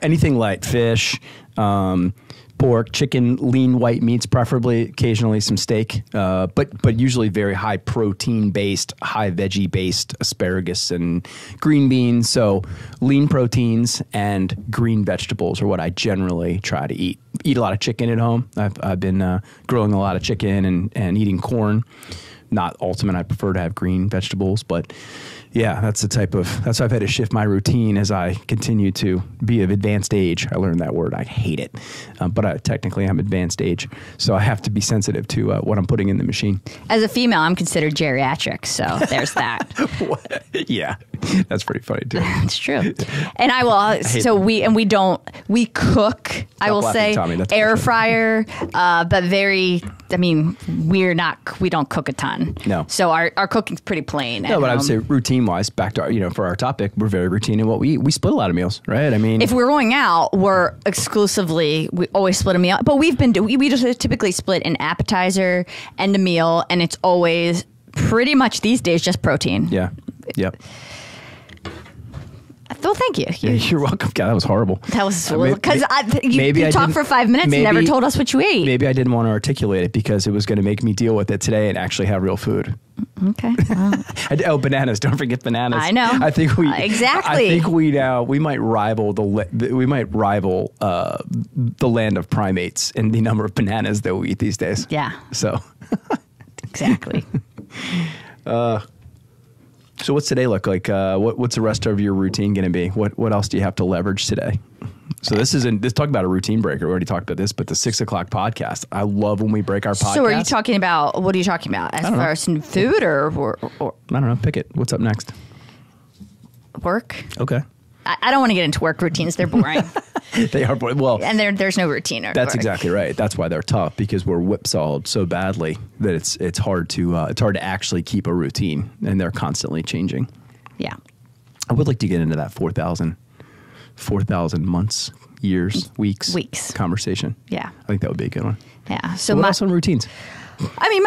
S1: Anything light. Fish, pork, chicken, lean white meats, preferably, occasionally some steak, but usually very high protein based, high veggie based asparagus and green beans. So lean proteins and green vegetables are what I generally try to eat. Eat a lot of chicken at home. I've been growing a lot of chicken and eating corn. Not ultimate. I prefer to have green vegetables, but yeah, that's why I've had to shift my routine as I continue to be of advanced age. I learned that word. I hate it. But technically I'm advanced age. So I have to be sensitive to what I'm putting in the machine.
S2: As a female, I'm considered geriatric. So there's that.
S1: Yeah, that's pretty funny too.
S2: It's true. And I will, we cook, Stop I will laughing, say, Tommy, air fryer, but we don't cook a ton.
S1: No.
S2: So our cooking's pretty plain.
S1: No, but I would say routine-wise, back to for our topic, we're very routine in what we eat. We split a lot of meals, right? I mean,
S2: if we're going out, we always split a meal. But we just typically split an appetizer and a meal, and it's always pretty much these days just protein.
S1: Yeah. Yep.
S2: Well, thank you.
S1: You're welcome. God, that was horrible.
S2: That was because you talked for 5 minutes and never told us what you ate.
S1: Maybe I didn't want to articulate it because it was going to make me deal with it today and actually have real food.
S2: Okay. Well.
S1: Bananas! Don't forget bananas.
S2: I know.
S1: I think we
S2: exactly.
S1: I think we might rival the land of primates in the number of bananas that we eat these days.
S2: Yeah.
S1: So.
S2: Exactly.
S1: So what's today look like? What's the rest of your routine going to be? What else do you have to leverage today? So this talk about a routine breaker. We already talked about this, but the 6 o'clock podcast. I love when we break our podcast.
S2: So what are you talking about? As far as food or
S1: I don't know. Pick it. What's up next?
S2: Work.
S1: Okay.
S2: I don't want to get into work routines. They're boring.
S1: They are boring. Well,
S2: and there's no routine.
S1: That's exactly right. That's why they're tough, because we're whipsawed so badly that it's hard to actually keep a routine, and they're constantly changing.
S2: Yeah.
S1: I would like to get into that 4,000 months, years, weeks conversation.
S2: Yeah.
S1: I think that would be a good one.
S2: Yeah. So
S1: what else on routines?
S2: I mean,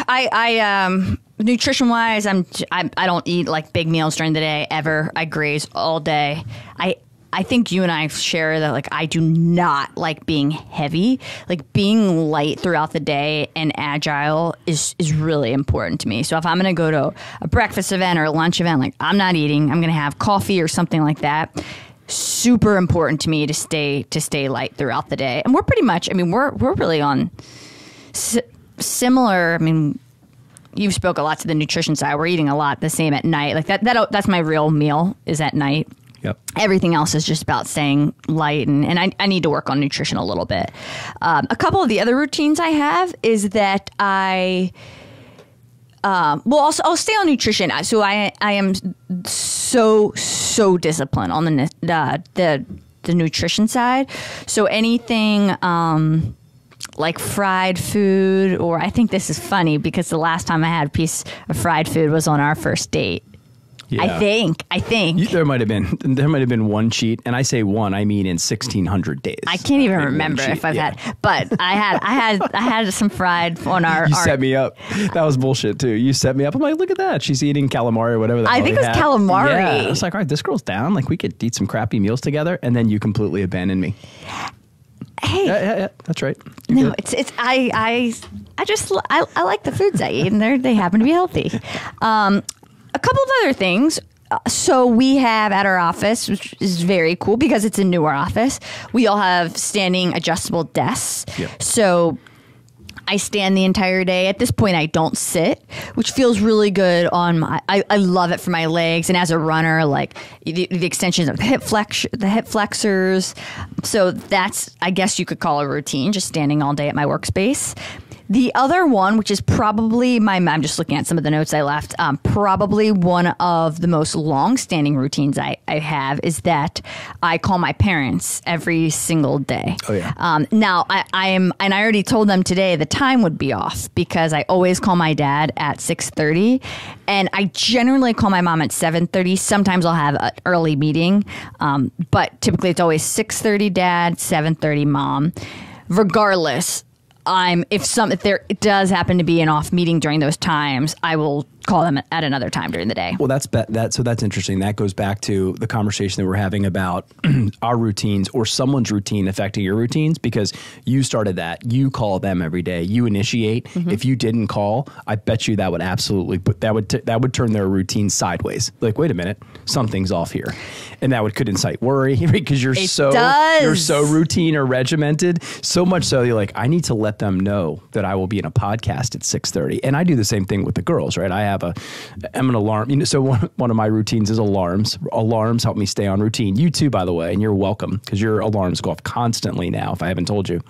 S2: I nutrition wise, I don't eat like big meals during the day ever. I graze all day. I think you and I share that, like, I do not like being heavy. Like, being light throughout the day and agile is really important to me. So if I'm going to go to a breakfast event or a lunch event, like, I'm not eating. I'm going to have coffee or something like that. Super important to me to stay light throughout the day. And we're pretty much, I mean, we're really on similar. I mean, you spoke a lot to the nutrition side. We're eating a lot the same at night. Like that's my real meal is at night.
S1: Yep.
S2: Everything else is just about staying light, and I need to work on nutrition a little bit. A couple of the other routines I have is that I'll stay on nutrition. So I am so disciplined on the nutrition side. So anything like fried food, or I think this is funny because the last time I had a piece of fried food was on our first date. Yeah. I think
S1: there might have been one cheat, and I say one, I mean in 1,600 days.
S2: I can't even remember if I've had, but I had some fried on our.
S1: You set me up. That was bullshit too. You set me up. I'm like, look at that. She's eating calamari or whatever.
S2: I think it was calamari.
S1: Yeah. I was like, all right, this girl's down. Like, we could eat some crappy meals together, and then you completely abandoned me.
S2: Hey,
S1: yeah, that's right.
S2: You're good. It's I like the foods I eat, and they happen to be healthy. A couple of other things. So we have at our office, which is very cool because it's a newer office, we all have standing adjustable desks.
S1: Yep.
S2: So I stand the entire day. At this point, I don't sit, which feels really good on my. I love it for my legs, and as a runner, like the extensions of the hip flexors. So that's, I guess you could call a routine, just standing all day at my workspace. The other one, which is probably I'm just looking at some of the notes I left, probably one of the most long-standing routines I have is that I call my parents every single day.
S1: Oh, yeah.
S2: Now, I already told them today the time would be off because I always call my dad at 6:30, and I generally call my mom at 7:30. Sometimes I'll have an early meeting, but typically it's always 6:30 dad, 7:30 mom. Regardless, if there does happen to be an off meeting during those times, I will call them at another time during the day.
S1: Well, that's interesting. That goes back to the conversation that we're having about our routines or someone's routine affecting your routines, because you started that. You call them every day. You initiate. Mm-hmm. If you didn't call, I bet you that would absolutely that would turn their routine sideways. Like, wait a minute, something's off here, and that could incite worry because you're so routine or regimented. So much so you're like, I need to let them know that I will be in a podcast at 6:30, and I do the same thing with the girls. Right? I'm an alarm. So one of my routines is alarms. Alarms help me stay on routine. You too, by the way, and you're welcome because your alarms go off constantly now. If I haven't told you,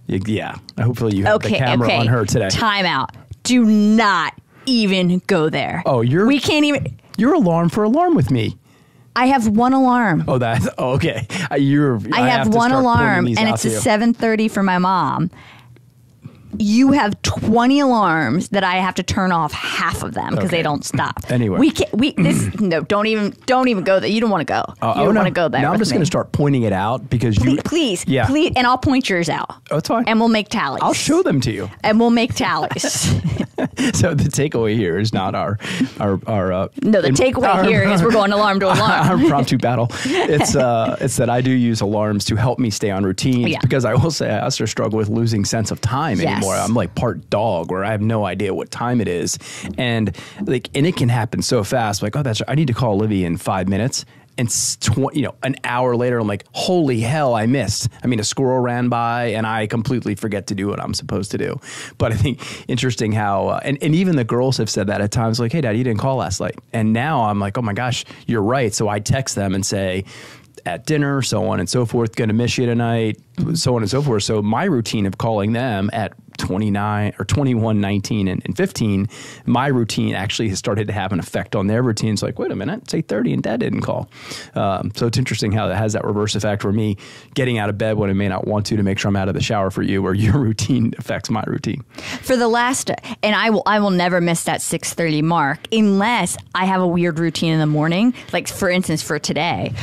S1: yeah. Hopefully you have the camera on her today.
S2: Time out. Do not even go there.
S1: Oh, we
S2: can't even.
S1: You're alarm for alarm with me.
S2: I have one alarm.
S1: Oh, okay. I
S2: have one alarm, and it's a 7:30 for my mom. You have 20 alarms that I have to turn off half of them because they don't stop.
S1: Anyway,
S2: don't even go there. You don't want to go. You don't want to go there.
S1: Now I'm just going to start pointing it out because
S2: please, and I'll point yours out.
S1: Oh, it's fine.
S2: And we'll make tallies.
S1: I'll show them to you.
S2: And we'll make tallies.
S1: So the takeaway here is not our
S2: the takeaway here is we're going alarm to alarm.
S1: Our impromptu battle. It's that I do use alarms to help me stay on routine because I will say I also struggle with losing sense of time anymore. I'm like part dog where I have no idea what time it is, and it can happen so fast. Like, I need to call Olivia in 5 minutes. And an hour later, I'm like, holy hell, I missed. I mean, a squirrel ran by and I completely forget to do what I'm supposed to do. But I think interesting how, and even the girls have said that at times, like, hey, Dad, you didn't call last night. And now I'm like, oh my gosh, you're right. So I text them and say, at dinner, so on and so forth, going to miss you tonight, so on and so forth. So my routine of calling them at 29 or 21, 19, and 15, my routine actually has started to have an effect on their routines. Like, wait a minute, it's 8:30 and Dad didn't call. So it's interesting how that has that reverse effect for me getting out of bed when I may not want to make sure I'm out of the shower for you, or your routine affects my routine.
S2: For the last, and I will never miss that 6:30 mark unless I have a weird routine in the morning, like for instance for today.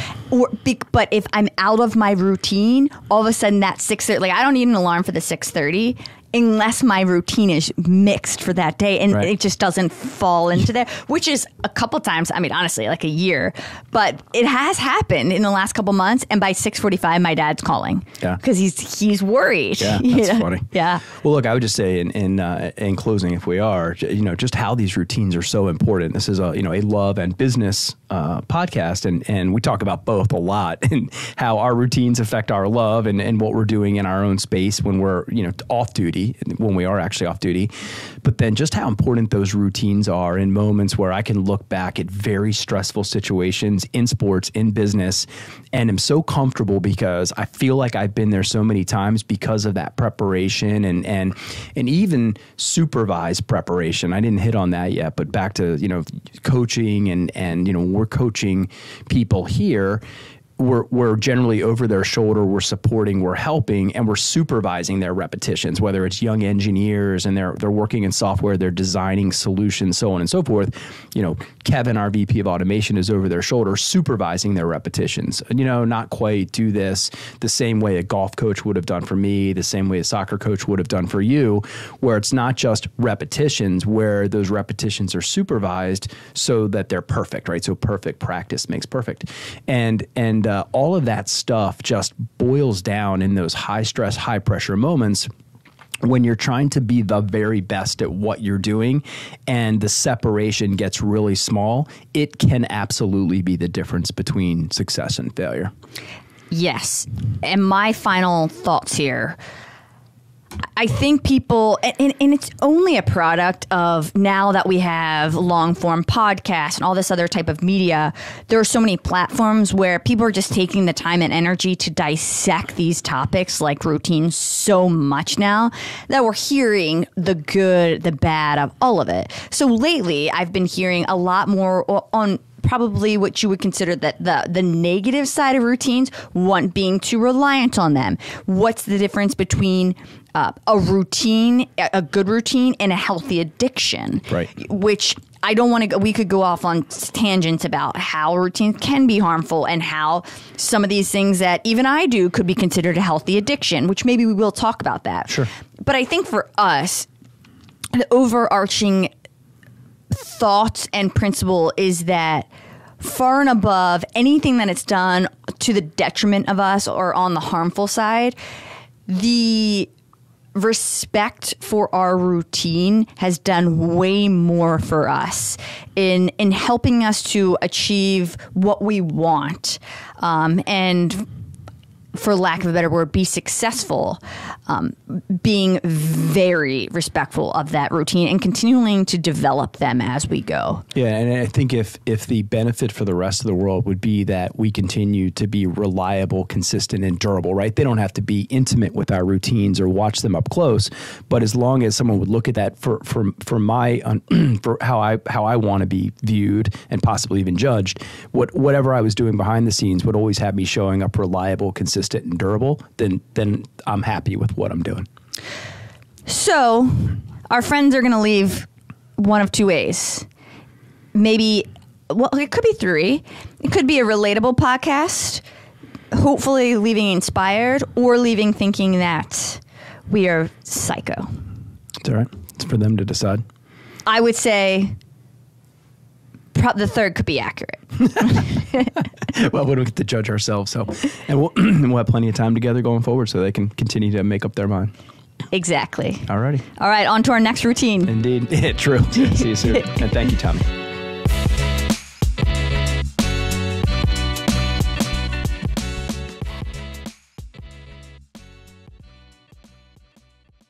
S2: But if I'm out of my routine, all of a sudden that 6:30, like I don't need an alarm for the 6:30 unless my routine is mixed for that day, and it just doesn't fall into there, which is a couple times, I mean, honestly, like a year, but it has happened in the last couple months, and by 6:45, my dad's calling because he's worried.
S1: Yeah, that's funny.
S2: Yeah.
S1: Well, look, I would just say in closing, if we are, just how these routines are so important. This is a love and business podcast, and we talk about both a lot, and how our routines affect our love and what we're doing in our own space when we're off duty, when we are actually off duty, but then just how important those routines are in moments where I can look back at very stressful situations in sports, in business, and am so comfortable because I feel like I've been there so many times because of that preparation and even supervised preparation. I didn't hit on that yet, but back to coaching and when we're coaching people here, we're generally over their shoulder, we're supporting, we're helping, and we're supervising their repetitions, whether it's young engineers and they're working in software, they're designing solutions, so on and so forth. Kevin, our VP of automation, is over their shoulder supervising their repetitions. Not quite do this the same way a golf coach would have done for me, the same way a soccer coach would have done for you, where it's not just repetitions, where those repetitions are supervised so that they're perfect, right? So perfect practice makes perfect. And all of that stuff just boils down in those high stress, high pressure moments when you're trying to be the very best at what you're doing and the separation gets really small. It can absolutely be the difference between success and failure. Yes.
S2: And my final thoughts here, I think people, and it's only a product of now that we have long form podcasts and all this other type of media, there are so many platforms where people are just taking the time and energy to dissect these topics like routines so much now that we're hearing the good, the bad of all of it. So lately I've been hearing a lot more on probably what you would consider that the negative side of routines, one being too reliant on them. What's the difference between a routine, a good routine, and a healthy addiction?
S1: Right.
S2: Which I don't want to go, we could go off on tangents about how routines can be harmful and how some of these things that even I do could be considered a healthy addiction, which maybe we will talk about that.
S1: Sure.
S2: But I think for us, the overarching thought and principle is that far and above anything that it's done to the detriment of us or on the harmful side, the respect for our routine has done way more for us in helping us to achieve what we want, and for lack of a better word, be successful, being very respectful of that routine and continuing to develop them as we go.
S1: Yeah, and I think if the benefit for the rest of the world would be that we continue to be reliable, consistent, and durable, right? They don't have to be intimate with our routines or watch them up close, but as long as someone would look at that for my for how I want to be viewed and possibly even judged, whatever I was doing behind the scenes would always have me showing up reliable, consistent, and durable, then I'm happy with what I'm doing.
S2: So our friends are going to leave one of two ways. Maybe, well, it could be three. It could be a relatable podcast, hopefully leaving inspired, or leaving thinking that we are psycho.
S1: It's all right. It's for them to decide.
S2: I would say the third could be accurate.
S1: Well, we don't get to judge ourselves, so and we'll have plenty of time together going forward, so they can continue to make up their mind.
S2: Exactly.
S1: All righty.
S2: All right, on to our next routine.
S1: Indeed. Yeah, true. See you soon. And thank you, Tommy.